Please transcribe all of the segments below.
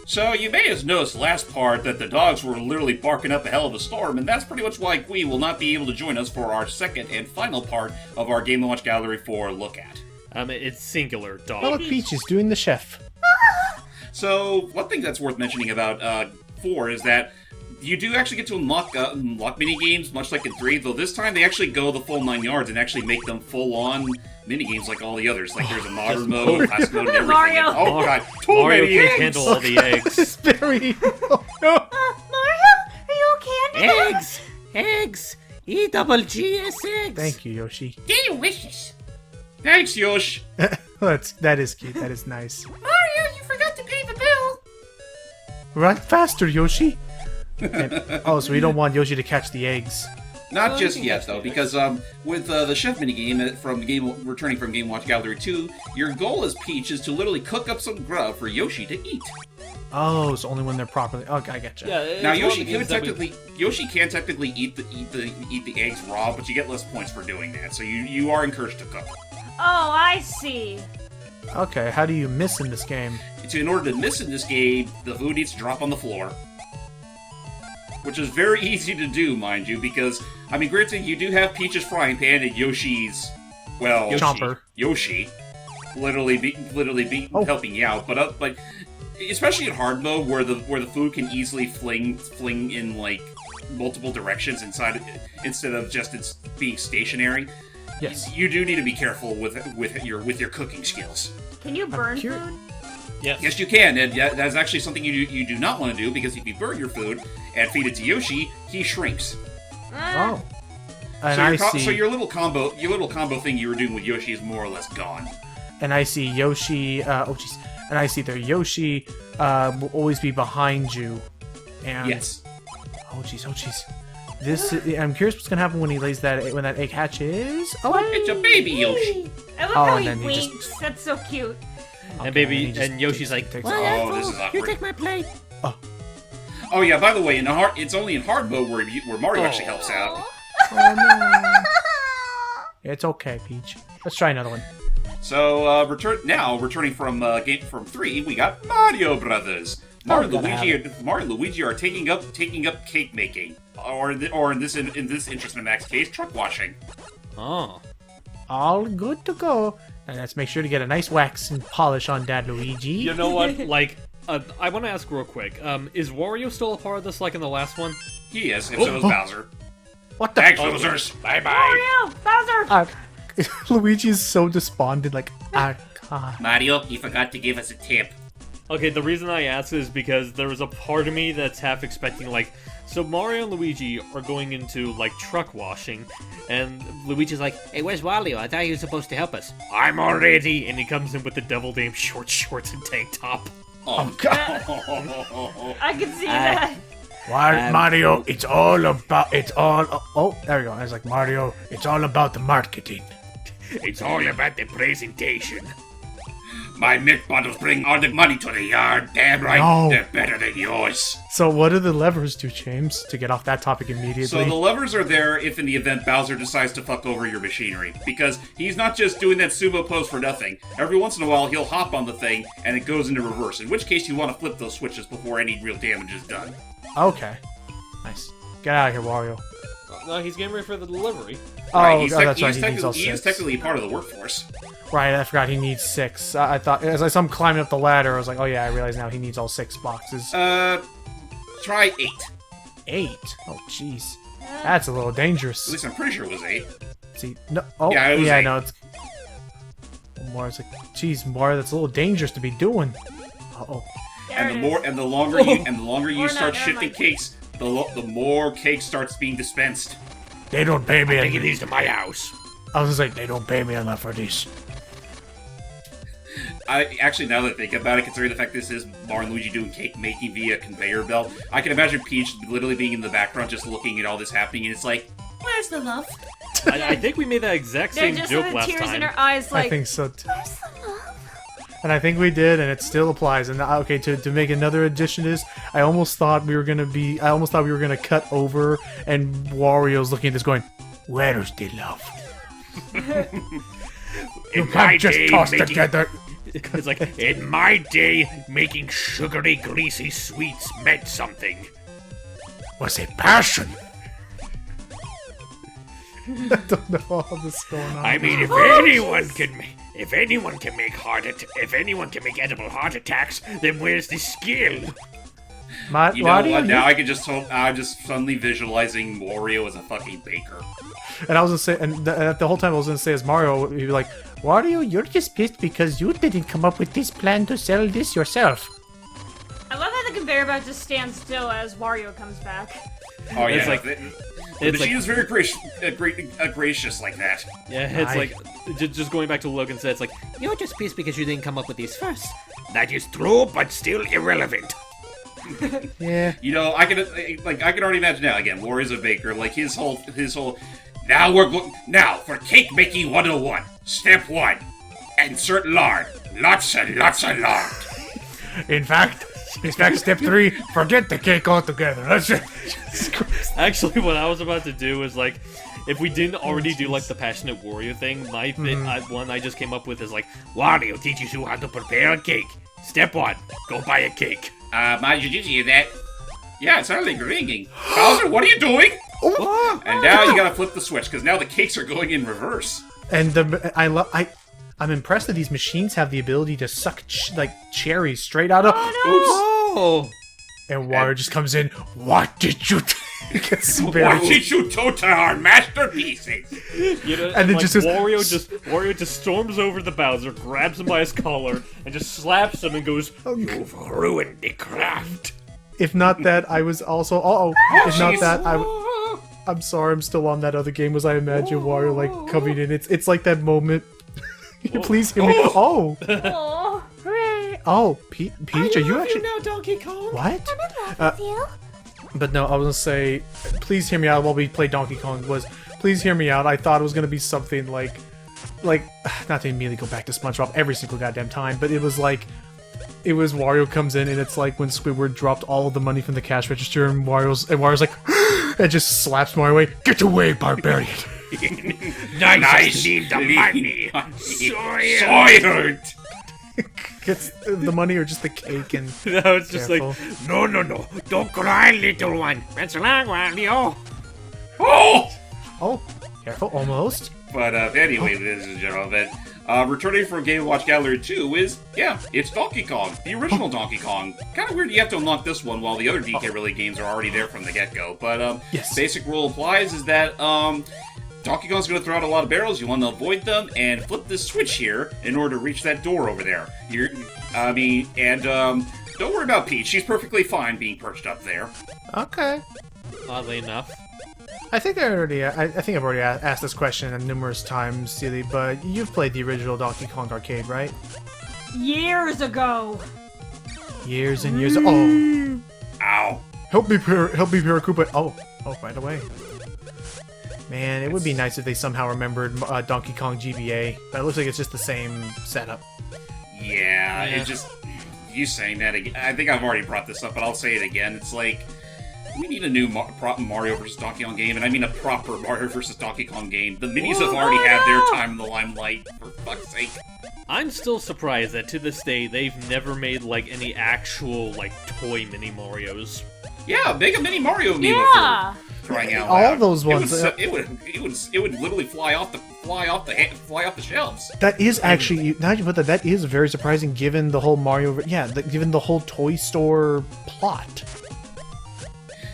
So you may have noticed last part that the dogs were literally barking up a hell of a storm, and that's pretty much why Gui will not be able to join us for our second and final part of our Game & Watch Gallery 4 look at. It's singular, dog. Oh, look, Peach is doing the chef. So, one thing that's worth mentioning about 4 is that you do actually get to unlock mini-games, much like in 3, though this time they actually go the full 9 yards and actually make them full-on mini-games like all the others. Like, there's a modern mode, classic mode, and everything. Mario. And, oh god, too Mario many can't eggs! handle all the eggs. It's very... Oh, no. Mario, are you okay? Eggs! E-double-G-S eggs! Thank you, Yoshi. Delicious! Thanks, Yosh! That is cute. That is nice. Mario, you forgot to pay the bill! Run faster, Yoshi. Oh, so we don't want Yoshi to catch the eggs. Not just yet, though, because with the chef minigame returning from Game Watch Gallery 2, your goal as Peach is to literally cook up some grub for Yoshi to eat. Oh, so only when they're properly... Okay, I getcha. Yeah, Now Yoshi can technically eat the eggs raw, but you get less points for doing that. So you are encouraged to cook. Oh, I see. Okay, how do you miss in this game? In order to miss in this game, the food needs to drop on the floor. Which is very easy to do, mind you, because, I mean, granted, you do have Peach's frying pan and Yoshi's, well... Chomper. Yoshi. Literally helping you out, but especially in hard mode, where the food can easily fling in, like, multiple directions instead of just it's being stationary. Yes. You do need to be careful with your cooking skills. Can you burn food? Yes, you can, and that's actually something you do not want to do, because if you burn your food and feed it to Yoshi, he shrinks. Oh. And So your little combo thing you were doing with Yoshi is more or less gone. And I see Yoshi, and I see there Yoshi will always be behind you. And Yes. Oh jeez. I'm curious what's gonna happen when he lays when that egg hatches. Oh, It's a baby Yoshi. I love Oh, how and he then he just- winks. That's so cute. And Yoshi's like, takes Well, off. Oh, Apple, this is you awkward. take my plate. Oh yeah, by the way, it's only in hard mode where Mario actually helps out. Oh no. It's okay, Peach. Let's try another one. So returning from 3, we got Mario Brothers. Mario and Luigi are taking up cake making, or in this Interest Max case, truck washing. oh. All good to go. And let's make sure to get a nice wax and polish on Dad Luigi. You know what? Like, I want to ask real quick. Is Wario still a part of this, like in the last one? He is, and so is Bowser. What the? Thanks, losers. Bye bye. Mario, Bowser. Luigi is so despondent, like, God. Mario, you forgot to give us a tip. Okay, the reason I ask is because there was a part of me that's half expecting, like, so Mario and Luigi are going into, like, truck washing, and Luigi's like, hey, where's Wario? I thought he was supposed to help us. I'm already! And he comes in with the devil damn short shorts and tank top. Oh God. I can see that. Why, Mario, it's all... Oh, there we go. I was like, Mario, it's all about the marketing. It's all about the presentation. My milk bottles bring all the money to the yard. Damn right, No. they're better than yours. So what do the levers do, James, to get off that topic immediately? So the levers are there if in the event Bowser decides to fuck over your machinery. Because he's not just doing that sumo pose for nothing. Every once in a while, he'll hop on the thing, and it goes into reverse. In which case, you want to flip those switches before any real damage is done. Okay. Nice. Get out of here, Wario. No, he's getting ready for the delivery. Right, That's right, he needs all he is 6. technically part of the workforce. Right, I forgot he needs 6. I thought, as I saw him climbing up the ladder, I was like, oh yeah, I realize now he needs all 6 boxes. Try 8. 8? Oh, jeez. That's a little dangerous. At least I'm pretty sure it was 8. See, no, oh, Yeah, it was 8. no, it's... Mara's like, geez, Mara, that's a little dangerous to be doing. Uh-oh. There it is. And the longer you Or start not, shifting never mind. cakes, the more cake starts being dispensed. They don't pay me Taking enough. these to my house. I was like, they don't pay me enough for this. I actually, now that I think about it, considering the fact this is Mario and Luigi doing cake making via conveyor belt, I can imagine Peach literally being in the background just looking at all this happening, and it's like, where's the love? I think we made that exact They're same just joke with last tears time. in her eyes, like, I think so too. where's the love? And I think we did, and it still applies. And okay, to make another addition to this, I almost thought we were gonna cut over, and Wario's looking at this, going, "Where's the love? You In my can't just day, toss making- together." It's like, In my day, making sugary, greasy sweets meant something. Was a passion. I don't know all this going on. I mean, if anyone can make edible heart attacks, then where's the skill? You know what? Now I can just I'm just suddenly visualizing Wario as a fucking baker. And I was gonna say, and the whole time I was gonna say as Mario, he'd be like, Wario, you're just pissed because you didn't come up with this plan to sell this yourself. I love how the conveyor belt just stands still as Wario comes back. Oh yeah, It's like- the it's machine like, is very gracious like that. yeah, it's I- like, just going back to what Logan said, it's like, you're just pissed because you didn't come up with these first. That is true, but still irrelevant. Yeah. You know, I can already imagine now. Again, Wario's a baker. Like his whole. Now for cake making 101. Step 1: insert lard. Lots and lots of lard. In fact, step 3, forget the cake altogether. That's it. Actually, what I was about to do is like, if we didn't already do like the passionate warrior thing, my one I just came up with is like, Wario teaches you how to prepare a cake. Step 1: go buy a cake. Mind you, did you hear that? Yeah, it's hardly ringing. Bowser, what are you doing? And now you gotta flip the switch, because now the cakes are going in reverse. And I'm impressed that these machines have the ability to suck cherries straight out of. oh, And Wario just comes in. What did you think? It's Why very- did you total our masterpieces? you know, And then like, just goes- Wario just storms over to Bowser, grabs him by his collar, and just slaps him and goes, You've ruined the craft. If not that, I was also. If not that, I'm sorry. I'm still on that other game. Was I imagine Wario like coming in? It's like that moment. Please hear me. Oh, Oh, hooray! oh, Peach, are you actually? now, Donkey Kong? What? With you? But no, I was gonna say, please hear me out while we play Donkey Kong. Please hear me out. I thought it was gonna be something like, not to immediately go back to SpongeBob every single goddamn time, but it was Wario comes in and it's like when Squidward dropped all of the money from the cash register and Wario's like, and just slaps Mario away. Get away, barbarian! Nice, need the money. Soiled. Gets the money or just the cake and. No, it's just Careful. like, No. Don't cry, little one. That's a long Wario. Oh! Oh, careful, almost. But anyway, ladies and gentlemen, returning from Game & Watch Gallery 2 is, it's Donkey Kong, the original Donkey Kong. Kind of weird you have to unlock this one while the other DK Relay games are already there from the get-go. But Yes. basic rule applies is that Donkey Kong's going to throw out a lot of barrels, you want to avoid them, and flip this switch here in order to reach that door over there. Don't worry about Peach, she's perfectly fine being perched up there. Okay. oddly enough. I think I've already asked this question numerous times, Seely, but you've played the original Donkey Kong arcade, right? Years ago. Years and years. Oh, Ow. help me, Paracupa. Oh, by the way. Man, it would be nice if they somehow remembered Donkey Kong GBA, but it looks like it's just the same setup. Yeah, it just... You saying that again. I think I've already brought this up, but I'll say it again. It's like... We need a new Mario vs. Donkey Kong game, and I mean a proper Mario vs. Donkey Kong game. The minis have already had their time in the limelight, for fuck's sake. I'm still surprised that to this day they've never made like any actual like toy mini Marios. Yeah, make a mini Mario amiibo Yeah. for crying out All loud. those ones, It would literally fly off the shelves. That is actually, now you put that is very surprising given the whole Mario, given the whole Toy Store plot.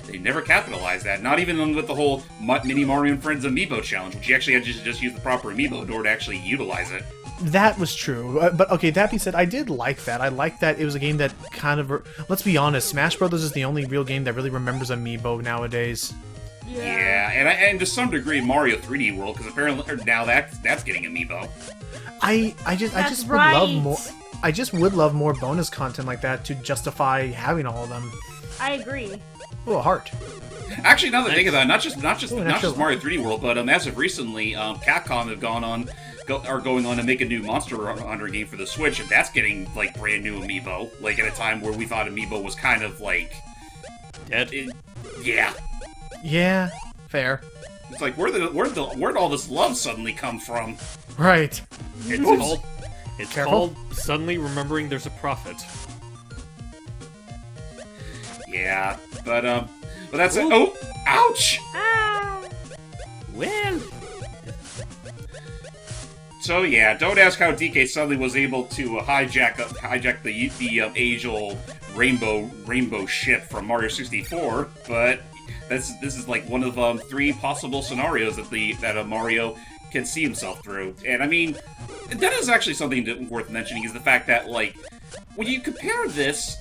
They never capitalized that. Not even with the whole Mini Mario and Friends Amiibo challenge, which you actually had to just use the proper amiibo in order to actually utilize it. That was true, but okay, that being said, I did like that. I liked that it was a game that kind of, let's be honest, Smash Brothers is the only real game that really remembers amiibo nowadays. Yeah, and to some degree Mario 3D World, because apparently now that's getting amiibo. I just would right. love more. I just would love more bonus content like that to justify having all of them. I agree. Oh, a heart. Actually, now that I think about it, not just Ooh, an extra Mario 3D World, but as of recently, Capcom have are going on to make a new Monster Hunter game for the Switch, and that's getting like brand new amiibo. Like at a time where we thought amiibo was kind of like Dead. yeah. Yeah, fair. It's like where'd all this love suddenly come from? Right. It's called It's Careful. called suddenly remembering there's a prophet. Yeah, but that's it. Oh, ouch! Ah. Well, So yeah, don't ask how DK suddenly was able to hijack the age-old rainbow ship from Mario 64, but this is like one of 3 possible scenarios that Mario can see himself through. And I mean, that is actually something worth mentioning, is the fact that, like, when you compare this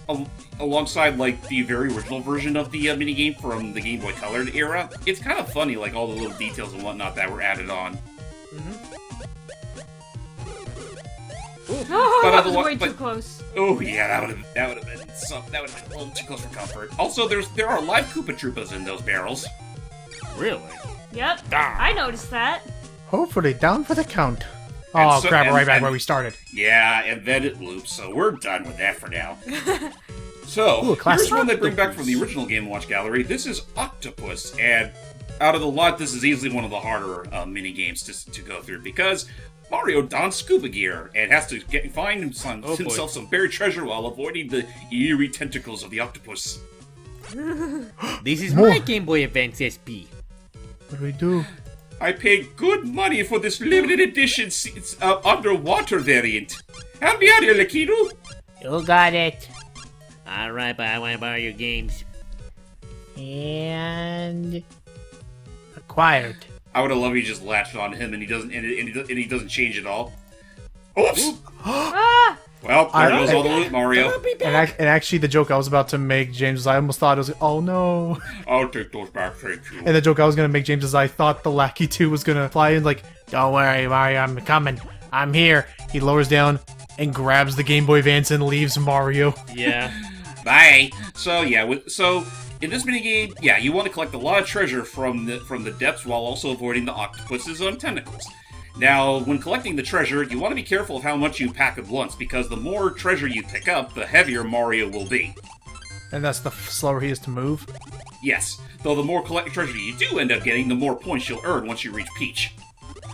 alongside, like, the very original version of the minigame from the Game Boy Color era, it's kind of funny, like, all the little details and whatnot that were added on. Oh, But that was otherwise- way too close. Oh yeah, that would have been a little too close for comfort. Also, there are live Koopa Troopas in those barrels. really? Yep, Ah. I noticed that. Hopefully, down for the count. And Oh, so- crap, we're and- right back and- where we started. Yeah, and then it loops, so we're done with that for now. So, Ooh, a classic. here's one they bring back from the original Game & Watch gallery. This is Octopus, and out of the lot, this is easily one of the harder mini games to go through, because Mario dons scuba gear and has to find Oh, boy. himself some buried treasure while avoiding the eerie tentacles of the octopus. This is More. my Game Boy Advance SP. What do we do? I paid good money for this limited edition underwater variant. Help me out here, Lakitu. You got it. Alright, but I want to borrow your games. And acquired. I would have loved if he just latched on him and he doesn't change at all. Oops! Ah! Well, there I- goes all the loot, Mario. And actually, the joke I was about to make, James, I almost thought it was, oh no. I'll take those back, thank you. And the joke I was gonna make, James, is I thought the Lackey 2 was gonna fly in, like, don't worry, Mario, I'm coming. I'm here. He lowers down and grabs the Game Boy Advance and leaves Mario. Yeah. Bye. So yeah, in this minigame, yeah, you want to collect a lot of treasure from the depths while also avoiding the octopus's tentacles. Now, when collecting the treasure, you want to be careful of how much you pack at once, because the more treasure you pick up, the heavier Mario will be. And that's the slower he is to move. Yes, though the more collected treasure you do end up getting, the more points you'll earn once you reach Peach.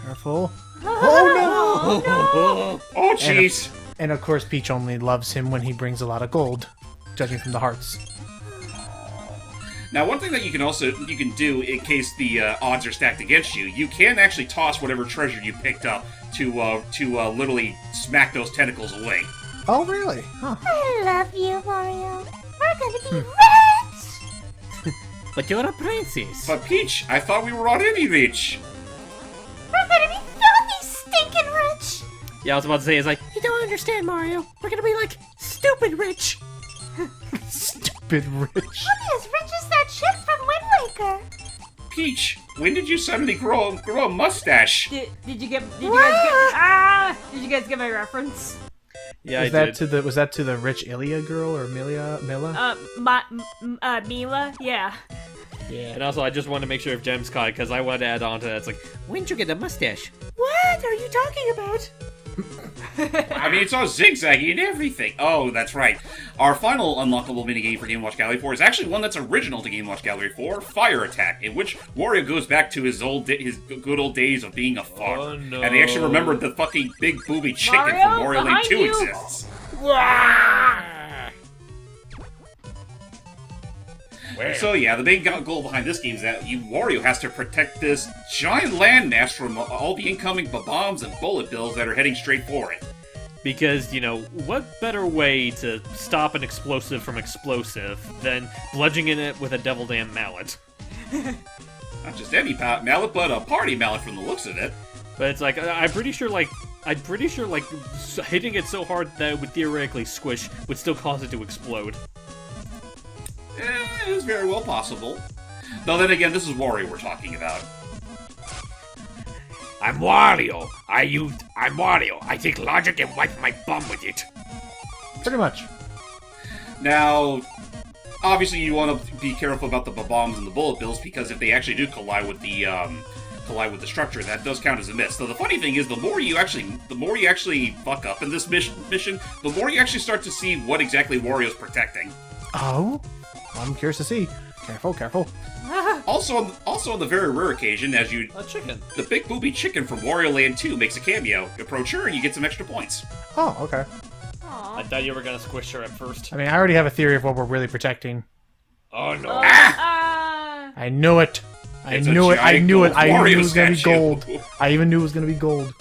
Careful. Oh, Oh, jeez! And of course, Peach only loves him when he brings a lot of gold, judging from the hearts. Now, one thing that you can do in case the odds are stacked against you, you can actually toss whatever treasure you picked up to literally smack those tentacles away. Oh, really? Huh. I love you, Mario. We're gonna be rich. but you're a princess. But Peach, I thought we were already rich. We're gonna be filthy, stinking rich. Yeah, I was about to say, it's like, You don't understand, Mario. We're gonna be like stupid rich. Stupid rich. As rich as that ship from Wind Waker. Peach, when did you suddenly grow a mustache? Did you guys get my reference? yeah, Was I that did. was that to the rich Ilia girl or Mila? Mila? Yeah. And also, I just wanted to make sure if Gems caught it, because I wanted to add on to that. It's like, when'd you get a mustache? What are you talking about? I mean, it's all zigzaggy and everything. Oh, that's right. Our final unlockable minigame for Game & Watch Gallery 4 is actually one that's original to Game & Watch Gallery 4, Fire Attack, in which Wario goes back to his good old days of being a fart. Oh, no. And they actually remembered the fucking big booby chicken Mario, from Mario Land behind 2 you. exists. So yeah, the main goal behind this game is that Wario has to protect this giant landmass from all the incoming bombs and bullet bills that are heading straight for it. Because, what better way to stop an explosive from explosive than bludgeoning it with a devil damn mallet? Not just any mallet, but a party mallet from the looks of it. But it's like, I'm pretty sure hitting it so hard that it would theoretically squish would still cause it to explode. It is very well possible. Though then again, this is Wario we're talking about. I'm Wario. I'm Wario. I take logic and wipe my bum with it. Pretty much. Now, obviously you want to be careful about the bombs and the bullet bills, because if they actually do collide with the structure, that does count as a miss. So the funny thing is, the more you actually fuck up in this mission, the more you actually start to see what exactly Wario's protecting. Oh? I'm curious to see. Careful, careful. Also on the very rare occasion, as you A chicken. the big booby chicken from Wario Land 2 makes a cameo. Approach her and you get some extra points. Oh, okay. I thought you were gonna squish her at first. I mean, I already have a theory of what we're really protecting. Oh no. I knew it. I It's a knew it. I giant knew it. gold I knew Wario it was gonna be statue. gold. I even knew it was gonna be gold.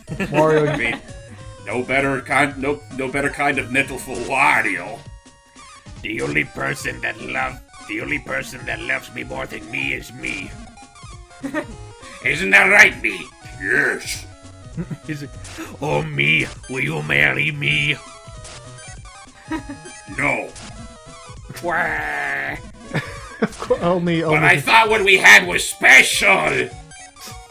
Wario. I mean, no better kind of metal for Wario. The only person that loves me more than me is me. Isn't that right, me? Yes. He's like, oh me, will you marry me? No. Wah. only. But I thought what we had was special.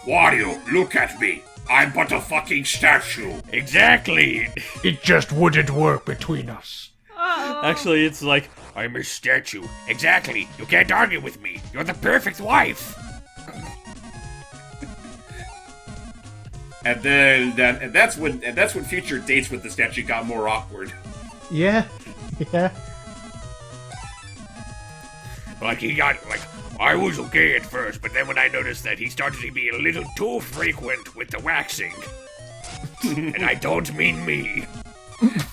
Wario, look at me. I'm but a fucking statue. Exactly. It just wouldn't work between us. Actually, it's like, I'm a statue. Exactly. You can't argue with me. You're the perfect wife. And then that's when future dates with the statue got more awkward. Yeah. Yeah. Like he got I was okay at first, but then when I noticed that he started to be a little too frequent with the waxing, and I don't mean me.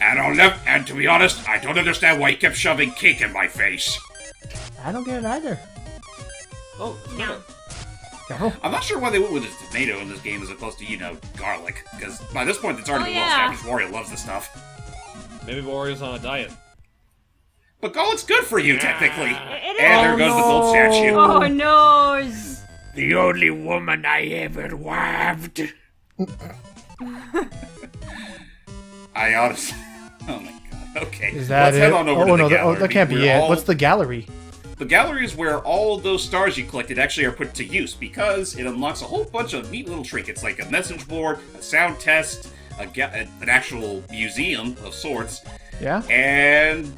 And to be honest, I don't understand why he kept shoving cake in my face. I don't get it either. oh, No. No. I'm not sure why they went with a tomato in this game as opposed to, garlic. Because by this point, it's already Oh, well yeah. established Wario loves this stuff. maybe Wario's on a diet. But garlic's good for you, technically. It is. And there goes the gold statue. Oh no! The only woman I ever loved. I honestly... Oh my god. Okay. Is that Let's it? head on over to the gallery. that can't be where it. all- What's the gallery? The gallery is where all of those stars you collected actually are put to use, because it unlocks a whole bunch of neat little trinkets, like a message board, a sound test, an actual museum of sorts, Yeah. and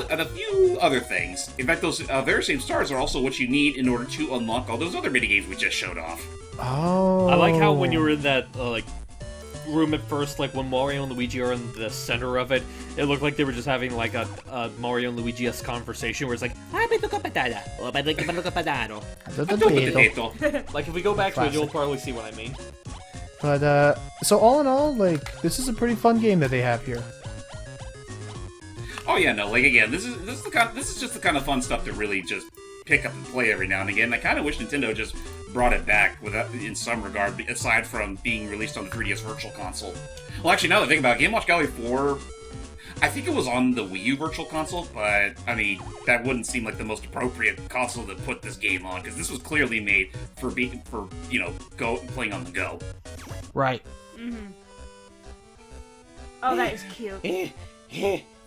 and a few other things. In fact, those very same stars are also what you need in order to unlock all those other minigames we just showed off. Oh. I like how when you were in that room at first, like when Mario and Luigi are in the center of it, it looked like they were just having like a Mario and Luigi-esque conversation where it's like, Ay, me toca patada. O me toca patado. Potato. like if we go back to it, Classic. you'll probably see what I mean. But so all in all, like, this is a pretty fun game that they have here. Oh yeah, no, like again, this is just the kind of fun stuff to really just pick up and play every now and again. I kind of wish Nintendo just brought it back in some regard, aside from being released on the 3DS Virtual Console. Well, actually, now that I think about it, Game Watch Gallery 4, I think it was on the Wii U Virtual Console, but I mean, that wouldn't seem like the most appropriate console to put this game on, because this was clearly made for playing on the go. Right. Oh, that is cute.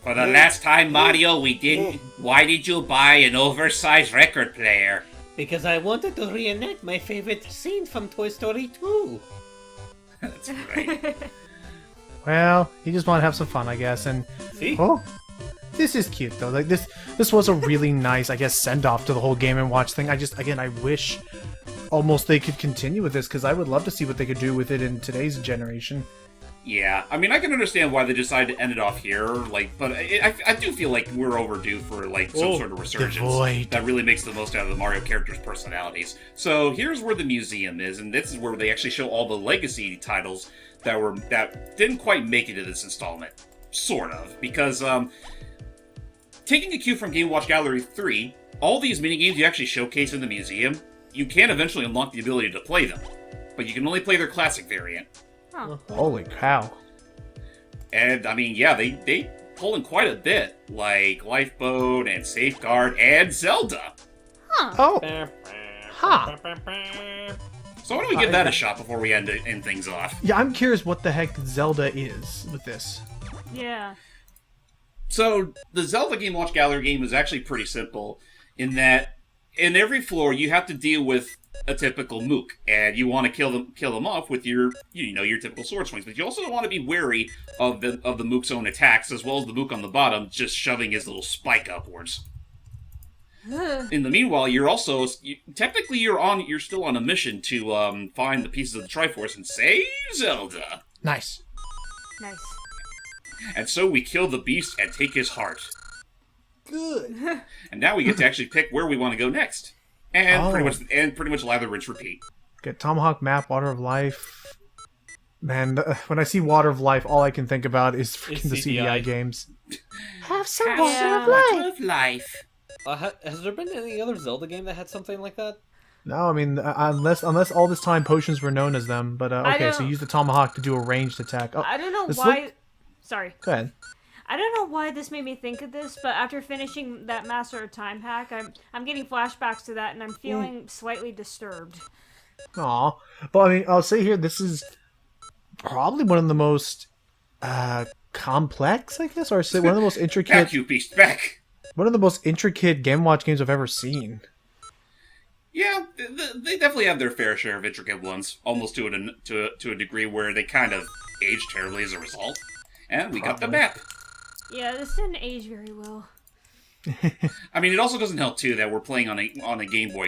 For the last time, Mario, why did you buy an oversized record player? Because I wanted to reenact my favorite scene from Toy Story 2. That's right. Well, you just want to have some fun, I guess. And See? oh, this is cute though. Like this was a really nice, I guess, send off to the whole Game and Watch thing. I wish almost they could continue with this, because I would love to see what they could do with it in today's generation. Yeah, I mean, I can understand why they decided to end it off here, but I do feel like we're overdue for, some sort of resurgence void. that really makes the most out of the Mario characters' personalities. So here's where the museum is, and this is where they actually show all the legacy titles that didn't quite make it in this installment. Sort of, because, taking a cue from Game Watch Gallery 3, all these minigames you actually showcase in the museum, you can eventually unlock the ability to play them, but you can only play their classic variant. Holy cow! And, I mean, yeah, they pull in quite a bit, like Lifeboat and Safeguard and Zelda. Oh, ha! So why don't we give that a shot before we end things off? Yeah, I'm curious what the heck Zelda is with this. Yeah. So, the Zelda Game Watch Gallery game is actually pretty simple, in that in every floor you have to deal with a typical mook, and you want to kill them off with your typical sword swings. But you also want to be wary of the mook's own attacks, as well as the mook on the bottom just shoving his little spike upwards. In the meanwhile, you're also you're still on a mission to find the pieces of the Triforce and save Zelda. Nice. Nice. And so we kill the beast and take his heart. Good. And now we get to actually pick where we want to go next. And Oh. pretty much lather, rinse, repeat. Get Tomahawk Map, Water of Life. Man, when I see Water of Life, all I can think about is freaking the CDI CDI. games. Have some Yeah. water of life. Of life. Has there been any other Zelda game that had something like that? No, I mean, unless all this time potions were known as them. But I okay, so don't- use the Tomahawk to do a ranged attack. Oh, I don't know this why. look- Sorry. Go ahead. I don't know why this made me think of this, but after finishing that Master of Time hack, I'm getting flashbacks to that, and I'm feeling slightly disturbed. Aw. But I mean, I'll say here, this is probably one of the most complex, I guess, or say one of the most Back, intricate, you beast, back. one of the most intricate Game Watch games I've ever seen. Yeah, they definitely have their fair share of intricate ones, almost to a degree where they kind of age terribly as a result. And we got the Probably. map. Yeah, this didn't age very well. I mean, it also doesn't help too that we're playing on a Game Boy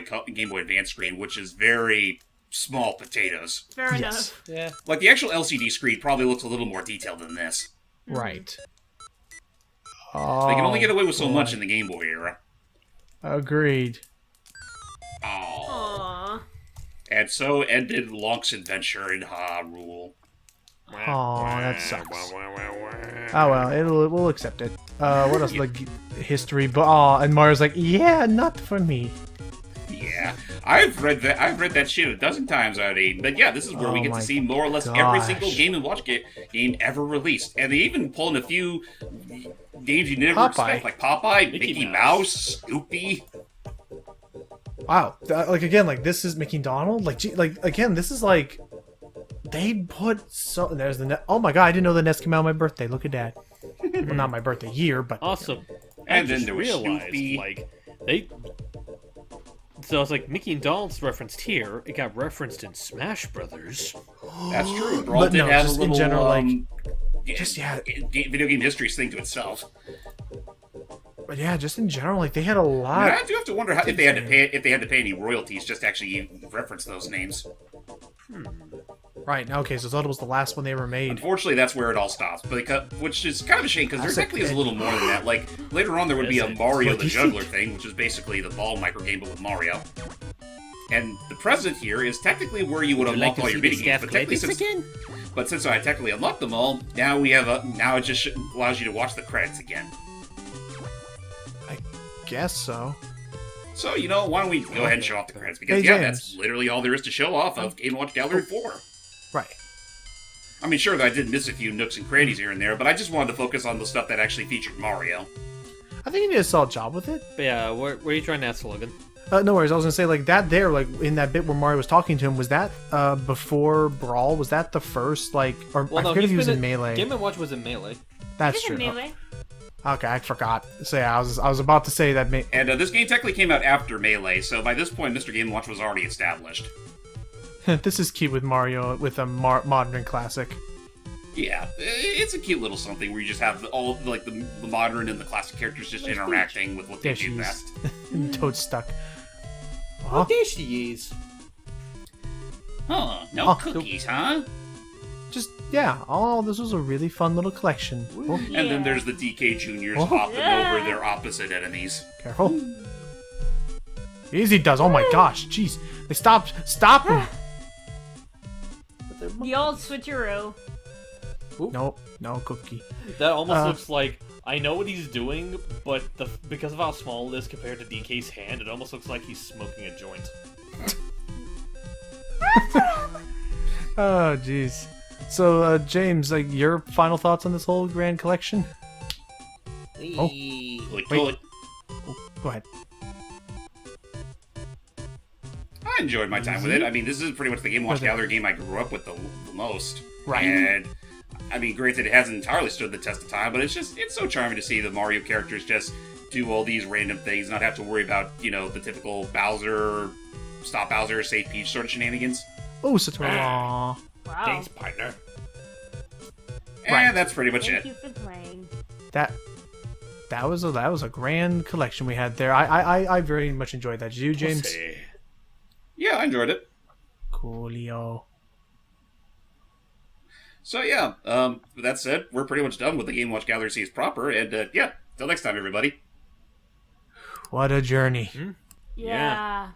Advance screen, which is very small potatoes. Fair Yes. enough. Yeah. Like the actual LCD screen probably looks a little more detailed than this. Right. They can only get away with so boy. much in the Game Boy era. Agreed. Oh. Aww. And so ended Lonk's adventure in Hyrule. Oh, that sucks. Oh well, we'll accept it. What else? Like history, but and Mario's like, yeah, not for me. Yeah, I've read that shit a dozen times already. But yeah, this is where we Oh get my to see more or less every gosh. single Game & Watch game ever released, and they even pull in a few games you never Popeye. expect, like Popeye, Mickey Mickey Mouse. Mouse, Snoopy. Wow, like again, like this is Mickey and Donald. Like, like again, this is like they put so. There's the oh my god, I didn't know the NES came out on my birthday. Look at that. Well, not my birthday year, but Also, And I then just there was realized, Snoopy. like, they. So it's like Mickey and Donald's referenced here. It got referenced in Smash Brothers. That's true. Brawl But did no, have just a in little, general, like, yeah, video game history thing to itself. but yeah, just in general, like they had a I lot. do have to wonder if they had to pay any royalties just to actually reference those names. Right. Okay, so Zelda was the last one they ever made. Unfortunately, that's where it all stops. Which is kind of a shame because there That's like- technically is a little more than that. Like later on, there would be a Yes, Mario what the do you Juggler think? thing, which is basically the ball micro game but with Mario. And the present here is technically where you would unlock all your mini games. But since I technically unlocked them all, now we have now it just allows you to watch the credits again. Guess so. So you know, why don't we go ahead and show off the credits? Because Hey, yeah, James. that's literally all there is to show off of Game & Watch Gallery 4. Right. I mean, sure, I did miss a few nooks and crannies here and there, but I just wanted to focus on the stuff that actually featured Mario. I think you did a solid job with it. But yeah, where are you trying to ask, Logan? No worries. I was gonna say like that there, like in that bit where Mario was talking to him, was that before Brawl? Was that the first like? Or I forget if he was in Melee. Game & Watch was in Melee. That's He's in true. Melee. Okay, I forgot. So yeah, I was about to say that. And this game technically came out after Melee, so by this point, Mr. Game & Watch was already established. This is cute with Mario with a modern classic. Yeah, it's a cute little something where you just have all like the modern and the classic characters just interacting with what they There do she is. best. And Toad stuck. Oh, Aw. there she is. Huh? No Oh, cookies, huh? Just yeah. Oh, this was a really fun little collection. Oh, And then Yeah. there's the DK Juniors Oh. hopping Yeah. over their opposite enemies. careful. Easy does. Oh my gosh. Jeez. They stopped. Stop him. The old switcheroo. Nope. No cookie. That almost Uh, looks like I know what he's doing, but because of how small it is compared to DK's hand, it almost looks like he's smoking a joint. Oh jeez. So James, like your final thoughts on this whole grand collection? Oh. Like, Wait. well, Go ahead. I enjoyed my time with it. I mean, this is pretty much the Game & Watch Okay. Gallery game I grew up with the most. Right. And I mean, granted, it hasn't entirely stood the test of time, but it's so charming to see the Mario characters just do all these random things, not have to worry about, you know, the typical Bowser, Stop Bowser, Save Peach sort of shenanigans. Oh, Satoru. Aw. Wow. Thanks, partner. And Right. that's pretty much Thank it. you for playing. That was a grand collection we had there. I very much enjoyed that. Did you, James? Pussy. Yeah, I enjoyed it. Coolio. So yeah, with that said, we're pretty much done with the Game & Watch Gallery series proper, and yeah, till next time, everybody. What a journey. Yeah.